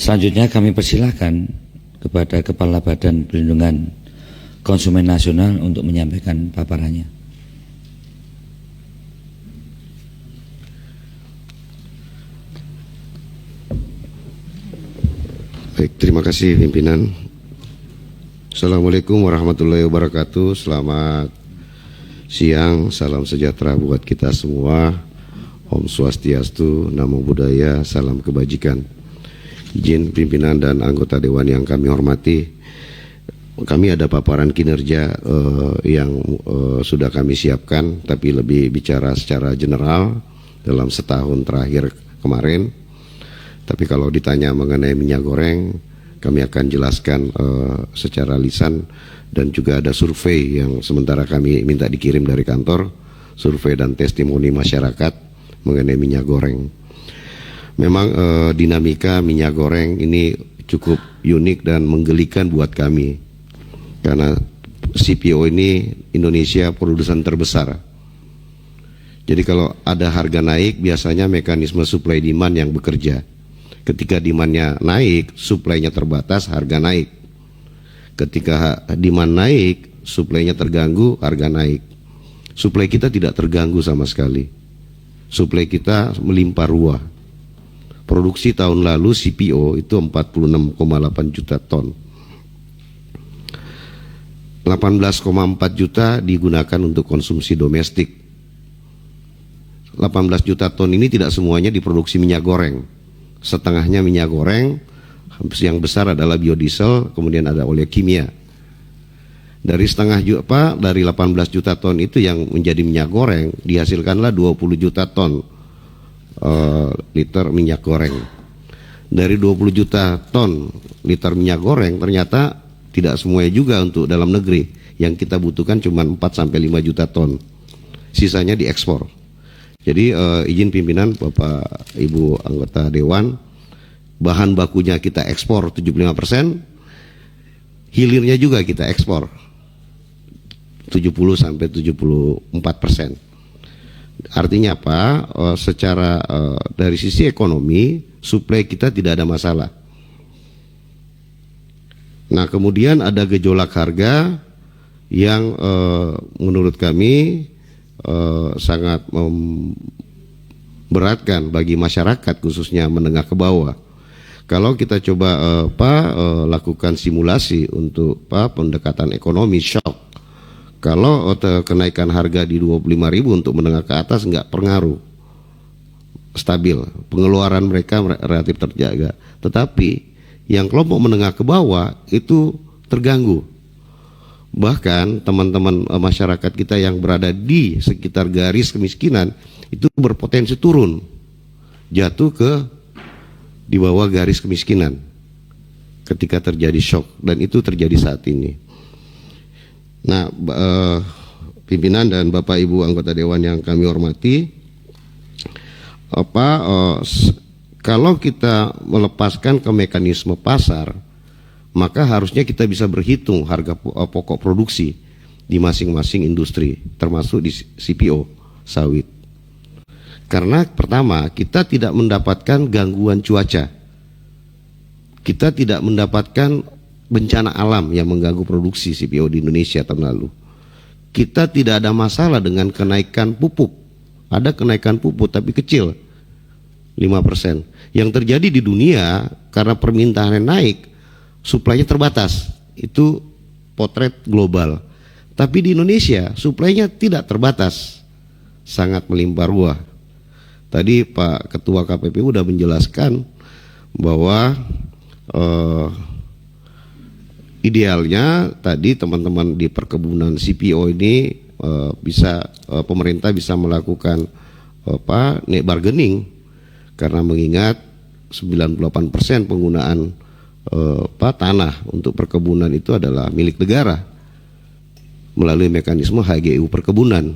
Selanjutnya kami persilahkan kepada Kepala Badan Perlindungan Konsumen Nasional untuk menyampaikan paparannya. Baik, terima kasih pimpinan. Assalamualaikum warahmatullahi wabarakatuh. Selamat siang, salam sejahtera buat kita semua. Om Swastiastu, Namo Buddhaya, salam kebajikan. Izin pimpinan dan anggota Dewan yang kami hormati, kami ada paparan kinerja yang sudah kami siapkan, tapi lebih bicara secara general dalam setahun terakhir kemarin. Tapi kalau ditanya mengenai minyak goreng, kami akan jelaskan secara lisan, dan juga ada survei yang sementara kami minta dikirim dari kantor, survei dan testimoni masyarakat mengenai minyak goreng. Memang dinamika minyak goreng ini cukup unik dan menggelikan buat kami, karena CPO ini Indonesia produsen terbesar. Jadi kalau ada harga naik, biasanya mekanisme supply demand yang bekerja. Ketika demandnya naik, supply-nya terbatas, harga naik. Ketika demand naik, supply-nya terganggu, harga naik. Supply kita tidak terganggu sama sekali. Supply kita melimpah ruah. Produksi tahun lalu CPO itu 46,8 juta ton. 18,4 juta digunakan untuk konsumsi domestik. 18 juta ton ini tidak semuanya diproduksi minyak goreng. Setengahnya minyak goreng, yang besar adalah biodiesel, kemudian ada oleh kimia. Dari dari 18 juta ton itu yang menjadi minyak goreng, dihasilkanlah 20 juta ton liter minyak goreng. Dari 20 juta ton liter minyak goreng, ternyata tidak semuanya juga untuk dalam negeri. Yang kita butuhkan cuma 4-5 juta ton. Sisanya diekspor. Jadi izin pimpinan, Bapak Ibu anggota Dewan, bahan bakunya kita ekspor 75%, hilirnya juga kita ekspor 70-74%. Artinya apa? Secara dari sisi ekonomi, suplai kita tidak ada masalah. Nah, kemudian ada gejolak harga yang menurut kami sangat memberatkan bagi masyarakat, khususnya menengah ke bawah. Kalau kita coba lakukan simulasi untuk pendekatan ekonomi shock, kalau kenaikan harga di 25.000 untuk menengah ke atas nggak pengaruh, stabil, pengeluaran mereka relatif terjaga. Tetapi yang kelompok menengah ke bawah itu terganggu. Bahkan teman-teman masyarakat kita yang berada di sekitar garis kemiskinan itu berpotensi turun, jatuh ke di bawah garis kemiskinan ketika terjadi shock, dan itu terjadi saat ini. Nah, pimpinan dan Bapak Ibu anggota Dewan yang kami hormati, kalau kita melepaskan ke mekanisme pasar, maka harusnya kita bisa berhitung harga pokok produksi di masing-masing industri, termasuk di CPO sawit. Karena pertama, kita tidak mendapatkan gangguan cuaca, kita tidak mendapatkan bencana alam yang mengganggu produksi CPO di Indonesia tahun lalu. Kita tidak ada masalah dengan kenaikan pupuk. Ada kenaikan pupuk tapi kecil, 5%. Yang terjadi di dunia karena permintaannya naik, suplainya terbatas. Itu potret global. Tapi di Indonesia suplainya tidak terbatas, sangat melimpah ruah. Tadi Pak Ketua KPPU sudah menjelaskan bahwa idealnya tadi teman-teman di perkebunan CPO ini pemerintah bisa melakukan net bargaining, karena mengingat 98% penggunaan tanah untuk perkebunan itu adalah milik negara melalui mekanisme HGU perkebunan.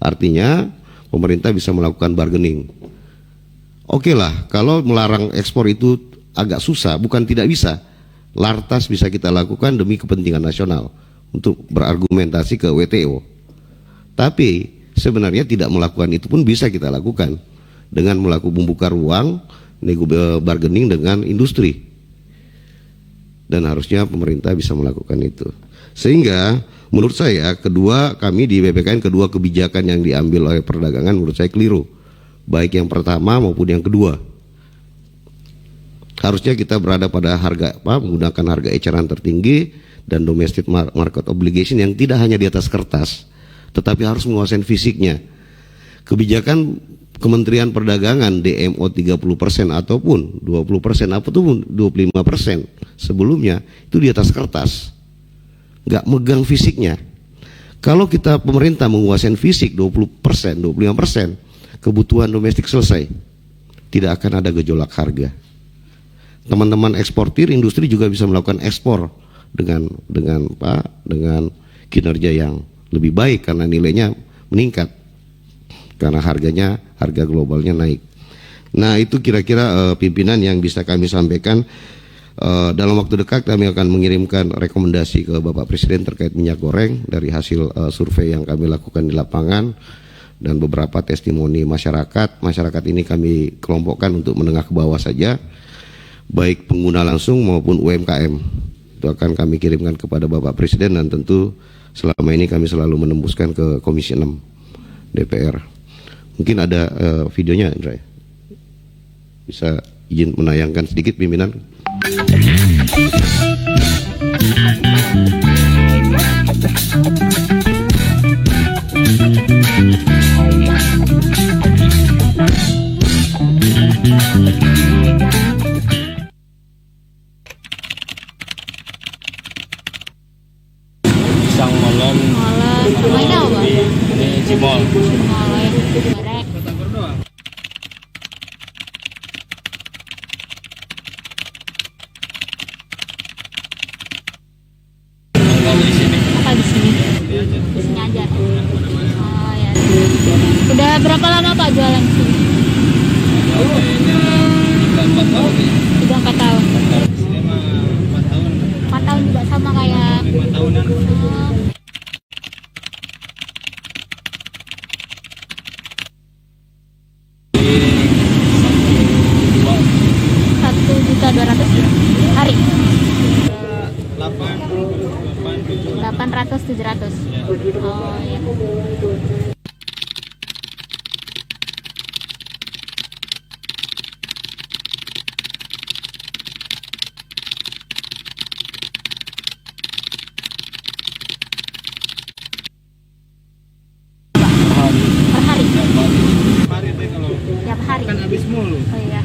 Artinya pemerintah bisa melakukan bargaining. Oke lah, kalau melarang ekspor itu agak susah, bukan tidak bisa. Lartas bisa kita lakukan demi kepentingan nasional untuk berargumentasi ke WTO. Tapi sebenarnya tidak melakukan itu pun bisa kita lakukan dengan melakukan membuka ruang bargaining dengan industri. dan harusnya pemerintah bisa melakukan itu. Sehingga menurut saya kami di BPKN kedua kebijakan yang diambil oleh perdagangan menurut saya keliru, baik yang pertama maupun yang kedua. Harusnya kita berada pada menggunakan harga eceran tertinggi dan domestic market obligation yang tidak hanya di atas kertas, tetapi harus menguasai fisiknya. Kebijakan Kementerian Perdagangan DMO 30% ataupun 20% ataupun 25% sebelumnya itu di atas kertas, nggak megang fisiknya. Kalau kita pemerintah menguasai fisik 20%, 25%, kebutuhan domestik selesai, tidak akan ada gejolak harga. Teman-teman eksportir industri juga bisa melakukan ekspor dengan kinerja yang lebih baik karena nilainya meningkat, karena harga globalnya naik. Nah, itu kira-kira pimpinan yang bisa kami sampaikan. Dalam waktu dekat kami akan mengirimkan rekomendasi ke Bapak Presiden terkait minyak goreng dari hasil survei yang kami lakukan di lapangan dan beberapa testimoni masyarakat. Masyarakat ini kami kelompokkan untuk menengah ke bawah saja, baik pengguna langsung maupun UMKM. Itu akan kami kirimkan kepada Bapak Presiden dan tentu selama ini kami selalu menembuskan ke Komisi 6 DPR. Mungkin ada videonya, Indra. Bisa izin menayangkan sedikit, pimpinan? Sang malam. Main apa? Ini Cimol. Goreng. Kalau di sini. Apa di sini? Di sini aja. Oh ya. Udah berapa lama Pak jualan di sini? Kayaknya 4 tahun nih. 3-4 tahun. Di sini mah 4 tahun. 4 tahun juga sama kayak 5 tahunan. Satu juta 200 hari. 800 700. Oh ya. Per hari. Mari deh kalau Tiap hari. kan habis mulu. Oh iya.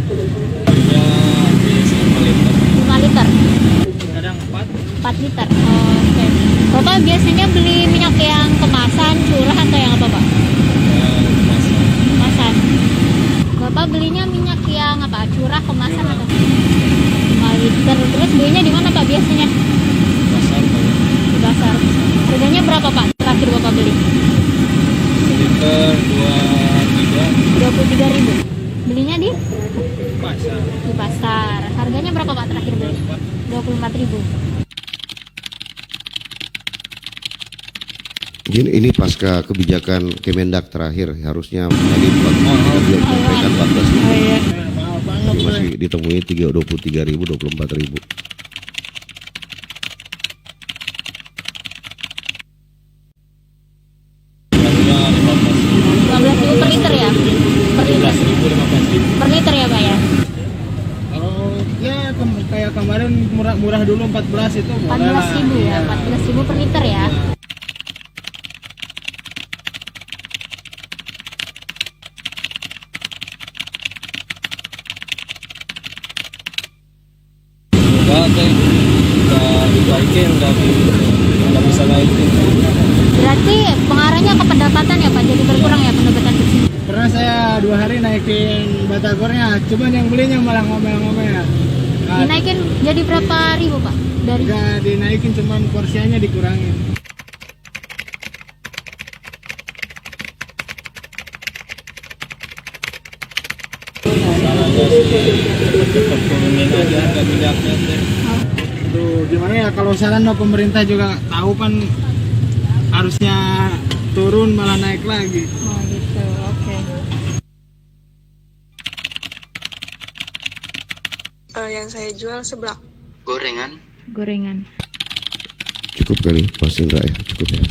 Ya habis 5 liter. 5 liter. Kadang 4. 4 liter. Oh, oke. Bapak biasanya beli minyak yang kemasan, curah atau yang apa, Pak? Kemasan. Bapak belinya minyak yang apa? Curah, kemasan atau 5 liter. Terus belinya di mana, Pak, biasanya? Pasar Di pasar. Harganya berapa, Pak? Terakhir Bapak beli? liter 23.000. Belinya di pasar. di pasar. Harganya berapa, Pak, terakhir beli? 24.000. Ini pasca kebijakan Kemendak terakhir, harusnya tadi beliau sampaikan 14.000. Oh iya. Mahal banget. Ini masih ditemui 23.000, 24.000. Harganya 15.000 per liter ya? Per liter. 15.000. Per liter ya, Pak ya? Kalau ya kayak kemarin murah dulu 14 itu boleh lah. 14.000 ya, 14.000 per liter ya. Enggak teh, udah dibaikin, udah bisa naikin. Berarti pengaruhnya ke pendapatan ya, Pak? Jadi berkurang ya pendapatan di sini. Pernah saya 2 hari naikin batagornya, cuman yang belinya malah ngomel-ngomel. Dinaikin jadi berapa ribu, Pak? Dari Enggak dinaikin, cuman porsinya dikurangin. Salahnya sih cepet turunin aja harga minyaknya teh. Tuh gimana ya, kalau saran no pemerintah juga tahu kan harusnya turun malah naik lagi. Oh gitu, oke. Yang saya jual seblak. Gorengan gorengan. Cukup kali Mas Indra ya, cukup ya.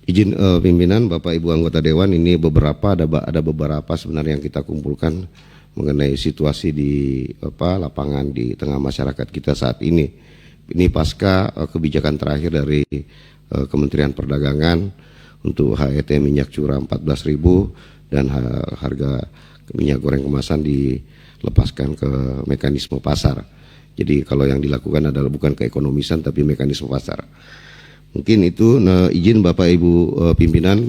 Izin pimpinan, Bapak Ibu anggota Dewan, ini ada beberapa sebenarnya yang kita kumpulkan mengenai situasi di lapangan di tengah masyarakat kita saat ini. Ini pasca kebijakan terakhir dari Kementerian Perdagangan untuk HET minyak curah 14.000 dan harga minyak goreng kemasan dilepaskan ke mekanisme pasar. Jadi kalau yang dilakukan adalah bukan keekonomisan tapi mekanisme pasar. Mungkin itu izin Bapak Ibu pimpinan